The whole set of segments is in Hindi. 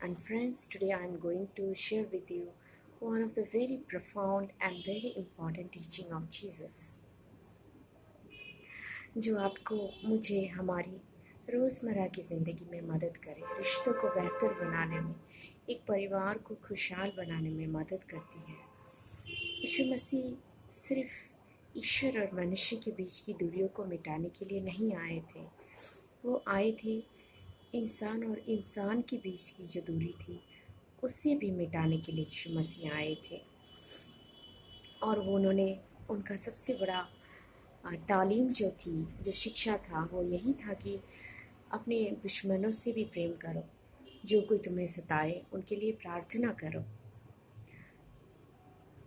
And friends, today I am going to share with you one of the very profound and very important teaching of Jesus, जो आपको मुझे हमारी रोज़मर्रा की ज़िंदगी में मदद करे, रिश्तों को बेहतर बनाने में, एक परिवार को खुशहाल बनाने में मदद करती है। यीशु मसीह सिर्फ ईश्वर और मनुष्य के बीच की दूरियों को मिटाने के लिए नहीं आए थे, वो आए थे इंसान और इंसान के बीच की जो दूरी थी उसे भी मिटाने के लिए यीशु मसीह आए थे। और वो उन्होंने उनका सबसे बड़ा तालीम जो थी, जो शिक्षा था, वो यही था कि अपने दुश्मनों से भी प्रेम करो, जो कोई तुम्हें सताए उनके लिए प्रार्थना करो।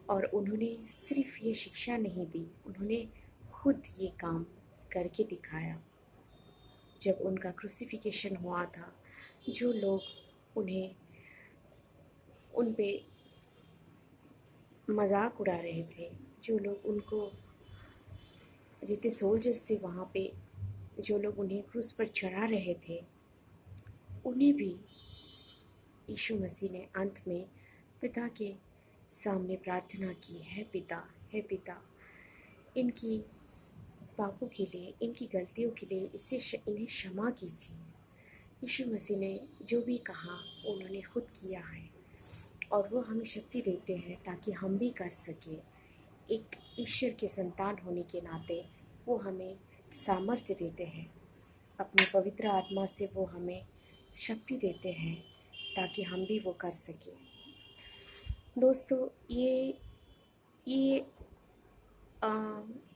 और उन्होंने सिर्फ ये शिक्षा नहीं दी, उन्होंने खुद ये काम करके दिखाया। जब उनका क्रूसिफिकेशन हुआ था, जो लोग उन पे मजाक उड़ा रहे थे, जो लोग उनको, जितने सोल्जर्स थे वहाँ पे, जो लोग उन्हें क्रूस पर चढ़ा रहे थे, उन्हें भी यीशु मसीह ने अंत में पिता के सामने प्रार्थना की, है पिता, इनकी पापों के लिए, इनकी गलतियों के लिए इन्हें क्षमा कीजिए। यीशु मसीह ने जो भी कहा उन्होंने खुद किया है और वो हमें शक्ति देते हैं ताकि हम भी कर सकें। एक ईश्वर के संतान होने के नाते वो हमें सामर्थ्य देते हैं, अपनी पवित्र आत्मा से वो हमें शक्ति देते हैं ताकि हम भी वो कर सकें। दोस्तों, ये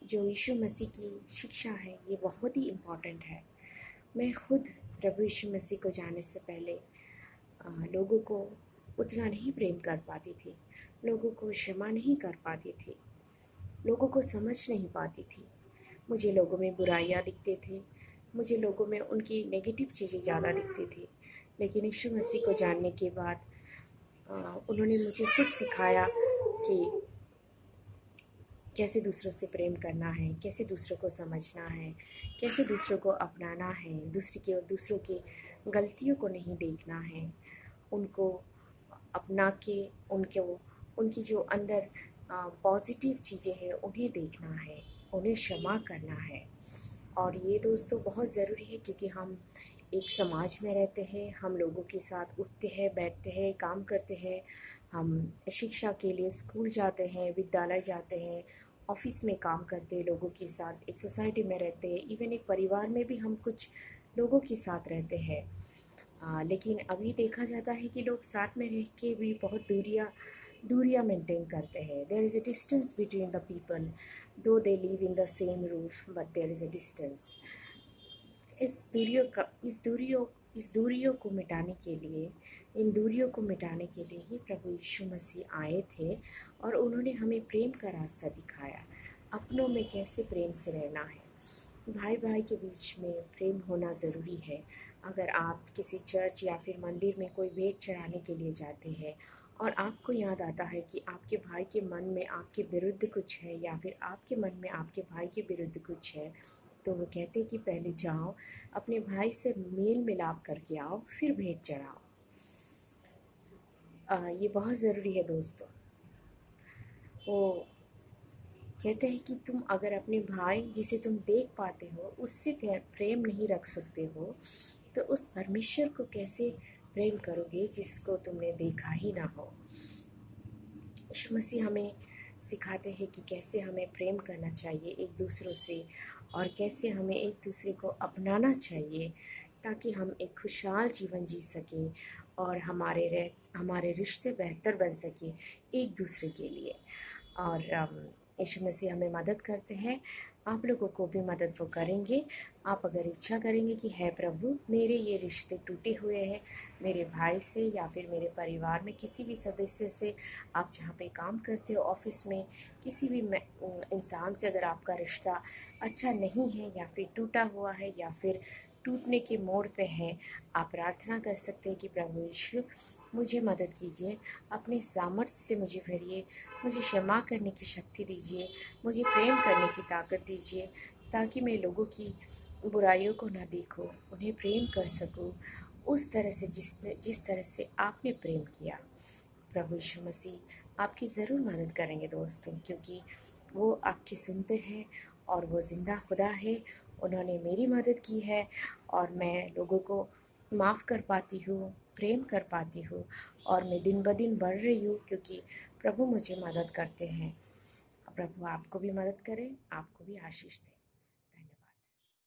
जो यीशु मसीह की शिक्षा है ये बहुत ही इम्पॉर्टेंट है। मैं खुद प्रभु यीशु मसीह को जाने से पहले लोगों को उतना नहीं प्रेम कर पाती थी, लोगों को क्षमा नहीं कर पाती थी, लोगों को समझ नहीं पाती थी। मुझे लोगों में बुराइयां दिखते थे, मुझे लोगों में उनकी नेगेटिव चीज़ें ज़्यादा दिखती थी। लेकिन यीशु मसीह को जानने के बाद उन्होंने मुझे खुद सिखाया कि कैसे दूसरों से प्रेम करना है, कैसे दूसरों को समझना है, कैसे दूसरों को अपनाना है, दूसरों की गलतियों को नहीं देखना है, उनको अपना के उनकी जो अंदर पॉजिटिव चीज़ें हैं उन्हें देखना है, उन्हें क्षमा करना है। और ये दोस्तों बहुत ज़रूरी है, क्योंकि हम एक समाज में रहते हैं, हम लोगों के साथ उठते हैं, बैठते हैं, काम करते हैं, हम शिक्षा के लिए स्कूल जाते हैं, विद्यालय जाते हैं, ऑफिस में काम करते हैं लोगों के साथ, एक सोसाइटी में रहते हैं, इवन एक परिवार में भी हम कुछ लोगों के साथ रहते हैं। लेकिन अभी देखा जाता है कि लोग साथ में रह के भी बहुत दूरियां मेंटेन करते हैं। There is a distance between the people, though they live in the same roof, but there is a distance. इस दूरियों को मिटाने के लिए, इन दूरियों को मिटाने के लिए ही प्रभु यीशु मसीह आए थे और उन्होंने हमें प्रेम का रास्ता दिखाया, अपनों में कैसे प्रेम से रहना है। भाई भाई के बीच में प्रेम होना ज़रूरी है। अगर आप किसी चर्च या फिर मंदिर में कोई भेंट चढ़ाने के लिए जाते हैं और आपको याद आता है कि आपके भाई के मन में आपके विरुद्ध कुछ है, या फिर आपके मन में आपके भाई के विरुद्ध कुछ है, तो वो कहते हैं कि पहले जाओ, अपने भाई से मेल मिलाप करके आओ, फिर भेंट चढ़ाओ। ये बहुत ज़रूरी है दोस्तों। वो कहते हैं कि तुम अगर अपने भाई जिसे तुम देख पाते हो उससे प्रेम नहीं रख सकते हो, तो उस परमेश्वर को कैसे प्रेम करोगे जिसको तुमने देखा ही ना हो। यीशु मसीह हमें सिखाते हैं कि कैसे हमें प्रेम करना चाहिए एक दूसरों से, और कैसे हमें एक दूसरे को अपनाना चाहिए ताकि हम एक खुशहाल जीवन जी सकें और हमारे रिश्ते बेहतर बन सके एक दूसरे के लिए। और यीशु मसीह हमें मदद करते हैं, आप लोगों को भी मदद वो करेंगे। आप अगर इच्छा करेंगे कि है प्रभु, मेरे ये रिश्ते टूटे हुए हैं, मेरे भाई से या फिर मेरे परिवार में किसी भी सदस्य से, आप जहाँ पे काम करते हो, ऑफिस में किसी भी इंसान से अगर आपका रिश्ता अच्छा नहीं है या फिर टूटा हुआ है या फिर टूटने के मोड़ पे है, आप प्रार्थना कर सकते हैं कि प्रभु यीशु मुझे मदद कीजिए, अपने सामर्थ्य से मुझे भरिए, मुझे क्षमा करने की शक्ति दीजिए, मुझे प्रेम करने की ताकत दीजिए, ताकि मैं लोगों की बुराइयों को ना देखूं, उन्हें प्रेम कर सकूं, उस तरह से जिस तरह से आपने प्रेम किया। प्रभु यीशु मसीह आपकी ज़रूर मदद करेंगे दोस्तों, क्योंकि वो आपकी सुनते हैं और वो ज़िंदा खुदा है। उन्होंने मेरी मदद की है और मैं लोगों को माफ़ कर पाती हूँ, प्रेम कर पाती हूँ और मैं दिन ब दिन बढ़ रही हूँ, क्योंकि प्रभु मुझे मदद करते हैं। प्रभु आपको भी मदद करे, आपको भी आशीष दे।